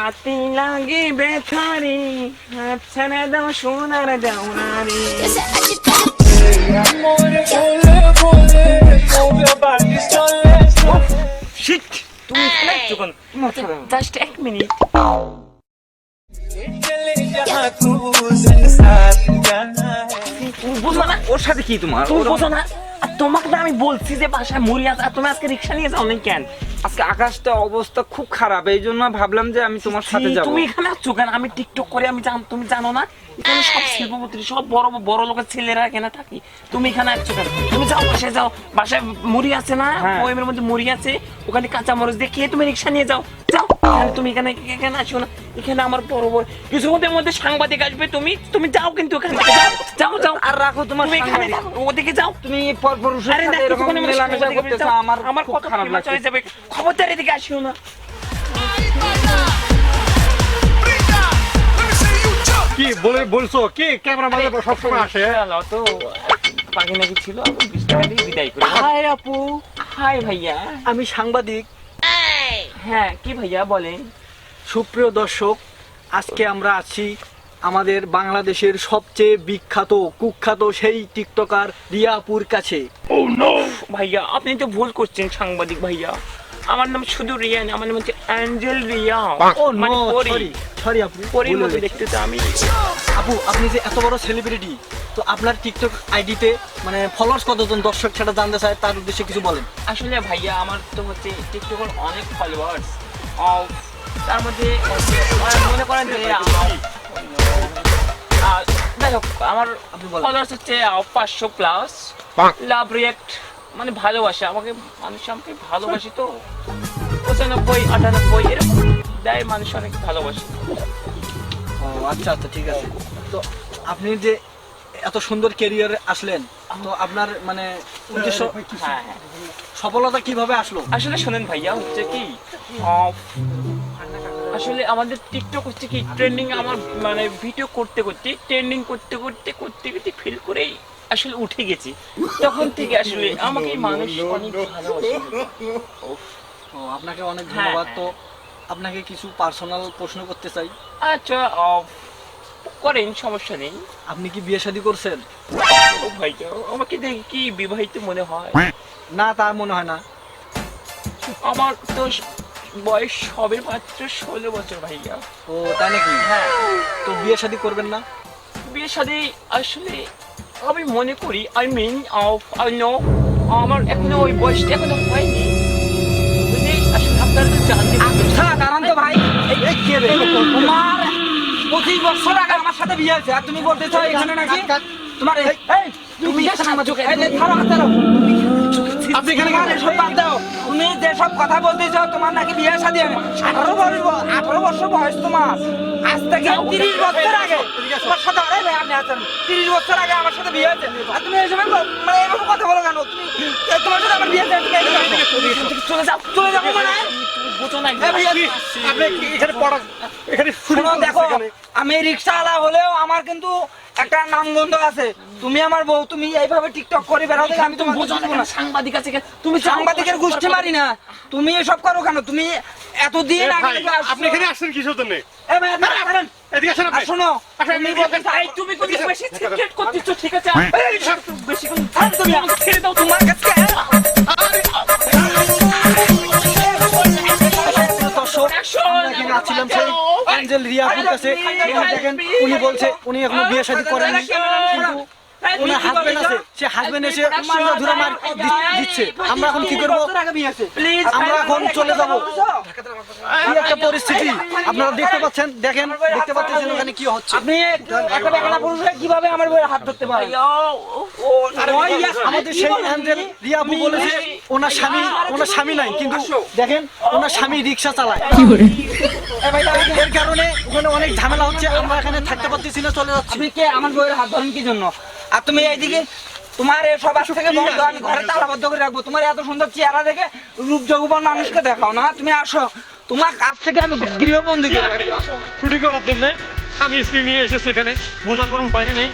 হাতি লাগে বেথারি হাত ছেড়ে দাও সোনার দেওয়ারি শিট তুমি এখানে যখন জাস্ট এক মিনিট বুঝো না ওর সাথে কি তোমার? তুমি বুঝো না তোমাকে না আমি বলছি যে বাসায় মুড়ি আছে আর তুমি আজকে রিক্সা নিয়ে যাও না কেন? আজকে আকাশটা অবস্থা খুব খারাপ, এই জন্য ভাবলাম যে আমি তোমার সাথে যাবো। তুমি এখানে আসছো কেন? আমি টিকটক করে আমি তুমি জানো না এখানে সব শিল্পপতি সব বড় বড় লোকের ছেলেরা এখানে থাকি। তুমি এখানে আসছো কেন? তুমি যাও বাসায় যাও, বাসায় মুড়ি আছে না, বইমের মধ্যে মুড়ি আছে, ওখানে কাঁচা মরিচ দিয়ে খেয়ে তুমি রিক্সা নিয়ে যাও। যাও তুমি এখানে আসো না, এখানে আমার বড় বড় কিছুক্ষণের মধ্যে সাংবাদিক আসবে, তুমি যাও কিন্তু ওখান থেকে যাও যাও আর রাখো তোমার এখানে ওদিকে যাও। তুমি পরপুরুষের সাথে এরকম মেলামেশা করতেছো, আমার খুব কত খারাপ ফেমাস লাগছে। হয়ে যাবে। খবরদার এদিকে আসিও না। কি বলছো কি ক্যামেরা মাঝে সবসময় আসে? তো পাখি নাকি ছিল, আমি 20 টাকা দিয়ে বিদায় করি। হাই আপু, হাই ভাইয়া। আমি সাংবাদিক। হ্যাঁ কি ভাইয়া বলেন? সুপ্রিয় দর্শক, আজকে আমরা আছি আমাদের বাংলাদেশের সবচেয়ে বিখ্যাত কুখ্যাত সেই টিকটকার রিয়া আপুর কাছে। ভাইয়া আপনি তো ভুল করছেন সাংবাদিক ভাইয়া, আমার নাম শুধু রিয়া না, আমার নাম হচ্ছে অ্যাঞ্জেল রিয়া। ও মানে নো, পরি। সরি আপু, পরির ভুল মতো হয়ে দেখতে তো আমি। গেছে। আপু আপনি যে এত বড় সেলিব্রিটি, তো আপনার টিকটক আইডিতে মানে ফলোয়ার্স কতজন, দর্শক সেটা জানতে চায়, তার উদ্দেশ্যে কিছু বলেন। আসলে ভাইয়া আমার তো হচ্ছে টিকটকের অনেক ফলোয়ার্স, তার মধ্যে মনে করেন যে যাই হোক আমার আপনি বলেন। ফলোয়ার্স হচ্ছে 500 প্লাস। লাভ রিয়াক্ট মানে ভালোবাসে আমাকে, মানুষ আমাকে ভালোবাসি তো 95 98 এরকম দেয়, মানুষ অনেক ভালোবাসে। ও আচ্ছা আচ্ছা, ঠিক আছে। তো আপনি যে এত সুন্দর ক্যারিয়ারে আসলেন, তো আপনার মানে উদ্দেশ্য হ্যাঁ হ্যাঁ সফলতা কিভাবে আসলো? আসলে শোনেন ভাইয়া, হচ্ছে কি আসলে আমাদের টিকটক হচ্ছে কি ট্রেন্ডিং, আমার মানে ভিডিও করতে করতে ট্রেন্ডিং করতে করতে করতে করতে ফিল করেই আসলে উঠে গেছি। তখন থেকে আসলে আমাকে মানুষ অনেক ভালোবাসে। ও আপনাকে অনেক হ্যাঁ, ধন্যবাদ। হ্যাঁ। তো আপনাকে কিছু পার্সোনাল প্রশ্ন করতে চাই। আচ্ছা করেন, সমস্যা নেই। আপনি কি বিয়ে শাদী করছেন? ও ভাইয়া আমাকে দেখে কি বিবাহিত মনে হয়? না, তা মনে হয় না। আমার তো বয়স সবে মাত্র 16 বছর ভাইয়া। ও তাই নাকি? হ্যাঁ তো বিয়ে শাদী করবেন না? বিয়ের সাথে আসলে আমি মনে করি আই নো আমার এখনো ওই বয়সটা এখনো হয়নি। বুঝলি আসলে আপনারা তো জানতে আচ্ছা দাঁড়ান তো ভাই, এই কে রে? তোমার 25 বছর আগে আমার সাথে বিয়ে হয়েছে আর তুমি বলতেছো এখানে নাকি তোমার তুমি আপনি এখানে সব বাদ দাও। তুমি যেসব কথা বলতেছো তোমার নাকি বিয়ে শাদী 18 বছর বয়স তোমার, আজ থেকে 30 বছর আগে তোমার সাথে আরে ভাই আপনি আছেন 30 বছর আগে আমার সাথে বিয়ে হয়েছে আর তুমি এই সময় মানে এরকম কথা বলো কেন? তুমি তোমার সাথে আমার বিয়ে হয়েছে, তুমি চলে যাও মানে বুঝো না আপনি এখানে পড়া এখানে শোনো দেখো, আমি রিক্সাওয়ালা হলেও আমার কিন্তু একটা নামগন্ধ আছে। তুমি আমার বউ, তুমি এইভাবে টিকটক করে বেড়াও দেখে আমি তোমাকে বুঝো বুঝবো না না। সাংবাদিক আছে তুমি সাংবাদিকের গোষ্ঠী মারি না, তুমি এসব করো কেন? তুমি এতদিন আগে ভাই, আপনি এখানে আসছেন কিসের জন্য? এ ভাই, আপনি আসেন। এদিকে আসেন আর আপনি। শোনো, আসেন, তুমি এদিকে আসেন। এই তুমি কত বেশি সিক্রেট করতেছ, ঠিক আছে? এই, বেশি কোন তুমি আমাকে ছেড়ে দাও তোমার কাছে দর্শক, আমরা এখানে আছিলাম সেই অ্যাঞ্জেল রিয়া আপুর কাছে। এখানে দেখেন উনি বলছে উনি এখনো বিয়ে শাদী করেননি, কিন্তু ওনার হাজবেন্ড আছে, সে হাজবেন্ড এসে মামলা ধরে মার দিচ্ছে। আমরা এখন কি করবো? প্লিজ আমরা এখন চলে যাব। কি একটা পরিস্থিতি আপনারা দেখতে পাচ্ছেন, দেখেন দেখতে পাচ্ছেন ওখানে কি হচ্ছে। আপনি একটা বেকানা পুরুষ হয়ে কিভাবে আমার বউয়ের হাত ধরতে পারেন? আমাদের সেই অ্যাঞ্জেল রিয়া আপু বলেছে ওনার স্বামী নাই, কিন্তু দেখেন ওনার স্বামী রিক্সা চালায়। এর কারণে ওখানে অনেক ঝামেলা হচ্ছে, আমরা এখানে থাকতে পারতেছি না, চলে যাচ্ছি। আপনি কে আমার বউয়ের হাত ধরেন কি জন্য? আর তুমি এইদিকে তোমার এই সবার থেকে বন্ধ, আমি ঘরে তালাবদ্ধ করে রাখবো। তোমার এত সুন্দর চেহারা দেখে রূপ যৌবন মানুষকে দেখাও না। তুমি আসো, তোমার কাছ থেকে আমি গৃহবন্দী করে রাখবো। ছুটি করার জন্য আমি স্ত্রী নিয়ে এসেছি এখানে, বোঝার কোনো উপায় নেই।